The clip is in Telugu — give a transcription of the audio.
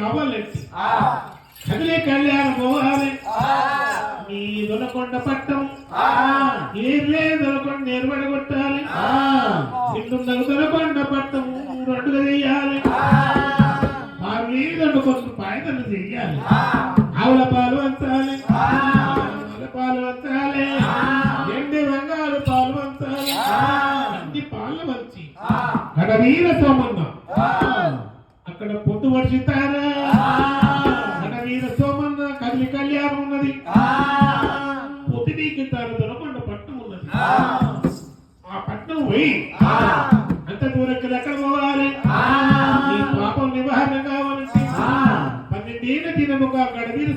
కావాలంటే కదిలే కళ్యాణం పోవాలి నీ దొనకొండ పట్టం ఏర్లే దొనకొండ నేర్వడగొట్టాలి నిన్నున్నది దొనకొండ పట్టం రెండుగా చెయ్యాలి ఆ మీద కొంచెం పాయతలు చెయ్యాలి ఆవుల పాలు వంచాలి పాలు వంచాలి ఎండి రంగాలు పాలు వంచాలి అన్ని పాలు వంచి అక్కడ వీర సోమన్న అక్కడ పొద్దు వర్షితారా అక్కడ వీర సోమన్న కదిలి కళ్యాణం ఉన్నది పొద్దునీకి తాను దొరకొండ పట్నం ఉన్నది ఆ పట్నం పోయి అంత దూరం ఎక్కడ పోవాలి నీ పాపం నివారణ కావాలంటే 12 దినముగా అక్కడ వీర